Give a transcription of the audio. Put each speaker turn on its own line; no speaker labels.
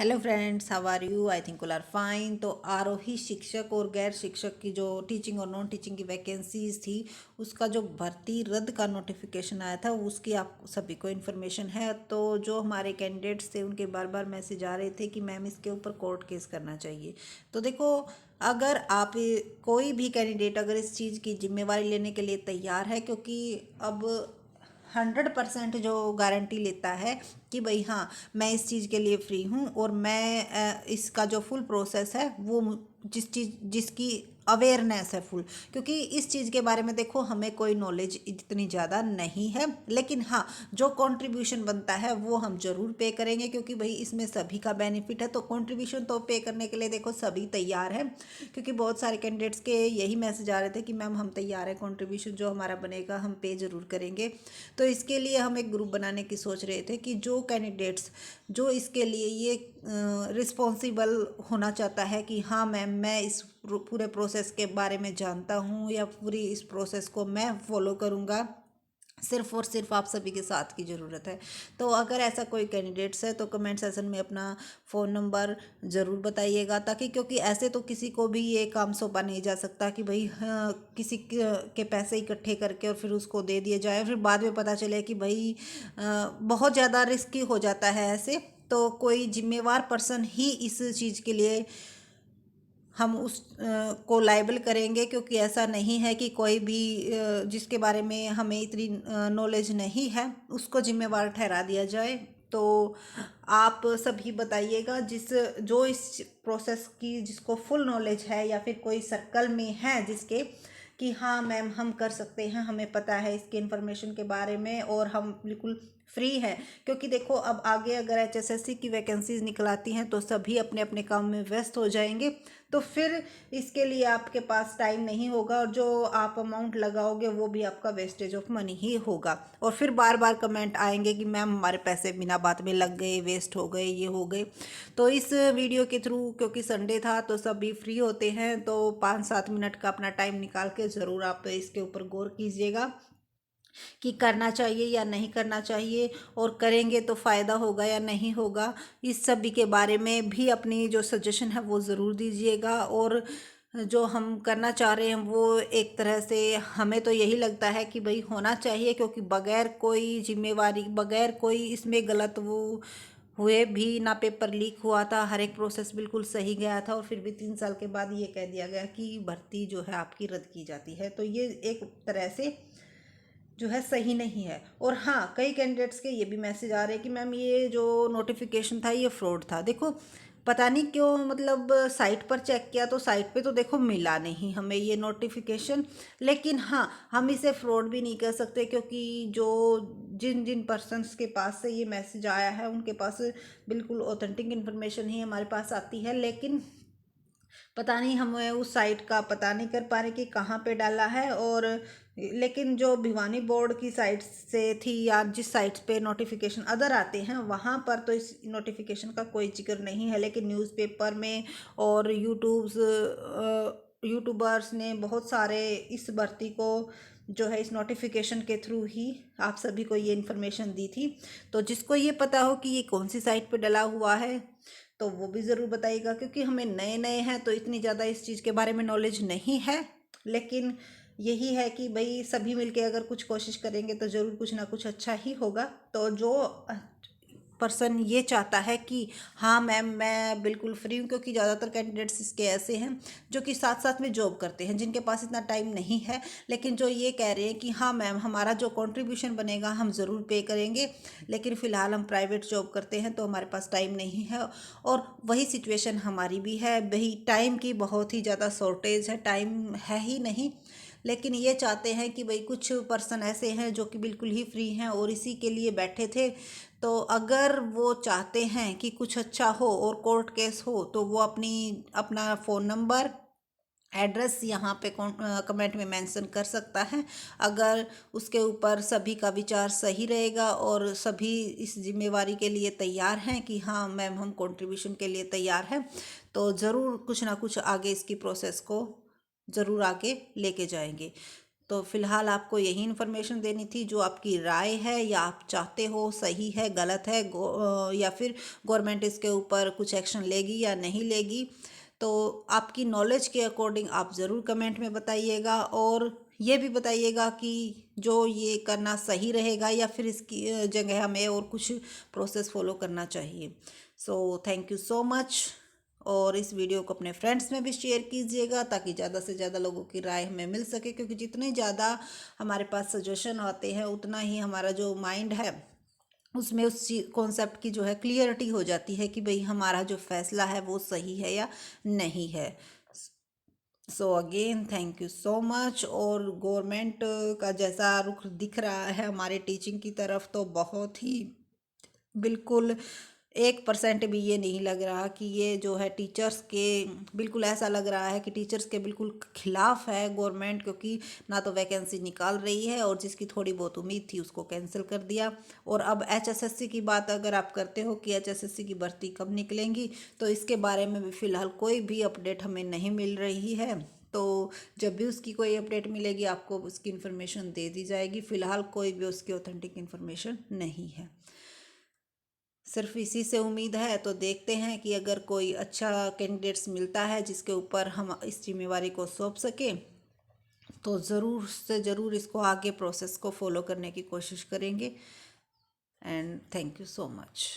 Hello friends, how are you? I think all are fine. तो आरोही शिक्षक और गैर शिक्षक की जो टीचिंग और नॉन टीचिंग की वैकेंसीज थी, उसका जो भर्ती रद्द का नोटिफिकेशन आया था, उसकी आप सभी को इन्फॉर्मेशन है। तो जो हमारे कैंडिडेट्स थे, उनके बार बार मैसेज आ रहे थे कि मैम इसके ऊपर कोर्ट केस करना चाहिए। तो देखो, अगर आप कोई भी कैंडिडेट अगर इस चीज़ की जिम्मेवारी लेने के लिए तैयार है, क्योंकि अब 100% जो गारंटी लेता है कि भाई हाँ, मैं इस चीज़ के लिए फ्री हूँ और मैं इसका जो फुल प्रोसेस है वो जिसकी अवेयरनेस है फुल, क्योंकि इस चीज़ के बारे में देखो हमें कोई नॉलेज इतनी ज़्यादा नहीं है, लेकिन हाँ, जो कंट्रीब्यूशन बनता है वो हम ज़रूर पे करेंगे, क्योंकि भाई इसमें सभी का बेनिफिट है। तो कंट्रीब्यूशन तो पे करने के लिए देखो सभी तैयार हैं, क्योंकि बहुत सारे कैंडिडेट्स के यही मैसेज आ रहे थे कि मैम हम तैयार हैं, कंट्रीब्यूशन जो हमारा बनेगा हम पे ज़रूर करेंगे। तो इसके लिए हम एक ग्रुप बनाने की सोच रहे थे कि जो कैंडिडेट्स जो इसके लिए ये रिस्पॉन्सिबल होना चाहता है कि हाँ मैम, मैं इस पूरे प्रोसेस के बारे में जानता हूँ या पूरी इस प्रोसेस को मैं फॉलो करूँगा, सिर्फ और सिर्फ आप सभी के साथ की ज़रूरत है। तो अगर ऐसा कोई कैंडिडेट्स है तो कमेंट सेशन में अपना फ़ोन नंबर ज़रूर बताइएगा, ताकि क्योंकि ऐसे तो किसी को भी ये काम सौंपा नहीं जा सकता कि भाई हाँ, किसी के पैसे इकट्ठे करके और फिर उसको दे दिए जाए, फिर बाद में पता चले कि भाई बहुत ज़्यादा रिस्की हो जाता है ऐसे। तो कोई जिम्मेवार पर्सन ही इस चीज़ के लिए हम उस को लाइबल करेंगे, क्योंकि ऐसा नहीं है कि कोई भी जिसके बारे में हमें इतनी नॉलेज नहीं है उसको जिम्मेवार ठहरा दिया जाए। तो आप सभी बताइएगा जो इस प्रोसेस की जिसको फुल नॉलेज है, या फिर कोई सर्कल में है जिसके कि हाँ मैम हम कर सकते हैं, हमें पता है इसके इन्फॉर्मेशन के बारे में और हम बिल्कुल फ्री है। क्योंकि देखो अब आगे अगर एचएसएससी की वैकेंसीज निकल आती हैं तो सभी अपने अपने काम में व्यस्त हो जाएंगे, तो फिर इसके लिए आपके पास टाइम नहीं होगा और जो आप अमाउंट लगाओगे वो भी आपका वेस्टेज ऑफ मनी ही होगा। और फिर बार बार कमेंट आएंगे कि मैम हमारे पैसे बिना बात में लग गए, वेस्ट हो गए, ये हो गए। तो इस वीडियो के थ्रू, क्योंकि संडे था तो सभी फ्री होते हैं, तो 5-7 मिनट का अपना टाइम निकाल के ज़रूर आप इसके ऊपर गौर कीजिएगा कि करना चाहिए या नहीं करना चाहिए, और करेंगे तो फ़ायदा होगा या नहीं होगा। इस सभी के बारे में भी अपनी जो सजेशन है वो ज़रूर दीजिएगा। और जो हम करना चाह रहे हैं वो एक तरह से हमें तो यही लगता है कि भाई होना चाहिए, क्योंकि बगैर कोई जिम्मेवारी, बगैर कोई इसमें गलत वो हुए भी ना, पेपर लीक हुआ था, हर एक प्रोसेस बिल्कुल सही गया था, और फिर भी 3 साल के बाद ये कह दिया गया कि भर्ती जो है आपकी रद्द की जाती है। तो ये एक तरह से जो है सही नहीं है। और हाँ, कई कैंडिडेट्स के ये भी मैसेज आ रहे हैं कि मैम ये जो नोटिफिकेशन था ये फ्रॉड था। देखो पता नहीं क्यों, मतलब साइट पर चेक किया तो साइट पे तो देखो मिला नहीं हमें ये नोटिफिकेशन, लेकिन हाँ, हम इसे फ्रॉड भी नहीं कह सकते, क्योंकि जो जिन जिन पर्सन्स के पास से ये मैसेज आया है उनके पास बिल्कुल ऑथेंटिक इन्फॉर्मेशन ही हमारे पास आती है। लेकिन पता नहीं, हमें उस साइट का पता नहीं कर पा रहे कि कहाँ पे डाला है। और लेकिन जो भिवानी बोर्ड की साइट से थी, या जिस साइट पे नोटिफिकेशन अदर आते हैं वहाँ पर तो इस नोटिफिकेशन का कोई जिक्र नहीं है, लेकिन न्यूज़पेपर में और यूट्यूबर्स ने बहुत सारे इस भर्ती को जो है इस नोटिफिकेशन के थ्रू ही आप सभी को ये इन्फॉर्मेशन दी थी। तो जिसको ये पता हो कि ये कौन सी साइट पे डला हुआ है तो वो भी ज़रूर बताइएगा, क्योंकि हमें नए नए हैं तो इतनी ज़्यादा इस चीज़ के बारे में नॉलेज नहीं है। लेकिन यही है कि भाई सभी मिलके अगर कुछ कोशिश करेंगे तो ज़रूर कुछ ना कुछ अच्छा ही होगा। तो जो पर्सन ये चाहता है कि हाँ मैम मैं बिल्कुल फ्री हूँ, क्योंकि ज़्यादातर कैंडिडेट्स इसके ऐसे हैं जो कि साथ साथ में जॉब करते हैं, जिनके पास इतना टाइम नहीं है, लेकिन जो ये कह रहे हैं कि हाँ मैम हमारा जो कंट्रीब्यूशन बनेगा हम ज़रूर पे करेंगे, लेकिन फ़िलहाल हम प्राइवेट जॉब करते हैं तो हमारे पास टाइम नहीं है। और वही सिचुएशन हमारी भी है, वही टाइम की बहुत ही ज़्यादा शॉर्टेज है, टाइम है ही नहीं। लेकिन ये चाहते हैं कि भाई कुछ पर्सन ऐसे हैं जो कि बिल्कुल ही फ्री हैं और इसी के लिए बैठे थे। तो अगर वो चाहते हैं कि कुछ अच्छा हो और कोर्ट केस हो तो वो अपना फ़ोन नंबर, एड्रेस यहाँ पे कमेंट में मेंशन कर सकता है। अगर उसके ऊपर सभी का विचार सही रहेगा और सभी इस जिम्मेवारी के लिए तैयार हैं कि हाँ मैम हम कंट्रीब्यूशन के लिए तैयार हैं, तो ज़रूर कुछ ना कुछ आगे इसकी प्रोसेस को ज़रूर आगे लेके जाएंगे। तो फिलहाल आपको यही इन्फॉर्मेशन देनी थी, जो आपकी राय है या आप चाहते हो सही है गलत है, या फिर गवर्नमेंट इसके ऊपर कुछ एक्शन लेगी या नहीं लेगी, तो आपकी नॉलेज के अकॉर्डिंग आप ज़रूर कमेंट में बताइएगा। और ये भी बताइएगा कि जो ये करना सही रहेगा या फिर इसकी जगह हमें और कुछ प्रोसेस फॉलो करना चाहिए। So thank you so much. और इस वीडियो को अपने फ्रेंड्स में भी शेयर कीजिएगा, ताकि ज़्यादा से ज़्यादा लोगों की राय हमें मिल सके, क्योंकि जितने ज़्यादा हमारे पास सजेशन आते हैं उतना ही हमारा जो माइंड है उसमें उस कॉन्सेप्ट की जो है क्लियरिटी हो जाती है कि भाई हमारा जो फैसला है वो सही है या नहीं है। So again thank you so much. और गवर्नमेंट का जैसा रुख दिख रहा है हमारे टीचिंग की तरफ, तो बहुत ही बिल्कुल 1% भी ये नहीं लग रहा कि ये जो है टीचर्स के, बिल्कुल ऐसा लग रहा है कि टीचर्स के बिल्कुल खिलाफ है गवर्नमेंट, क्योंकि ना तो वैकेंसी निकाल रही है और जिसकी थोड़ी बहुत उम्मीद थी उसको कैंसिल कर दिया। और अब एचएसएससी की बात अगर आप करते हो कि एचएसएससी की भर्ती कब निकलेंगी, तो इसके बारे में भी फ़िलहाल कोई भी अपडेट हमें नहीं मिल रही है। तो जब भी उसकी कोई अपडेट मिलेगी आपको उसकी इन्फॉर्मेशन दे दी जाएगी। फ़िलहाल कोई भी उसकी ऑथेंटिक इन्फॉर्मेशन नहीं है, सिर्फ इसी से उम्मीद है। तो देखते हैं कि अगर कोई अच्छा कैंडिडेट्स मिलता है जिसके ऊपर हम इस जिम्मेवारी को सौंप सकें, तो ज़रूर से ज़रूर इसको आगे प्रोसेस को फॉलो करने की कोशिश करेंगे। And thank you so much.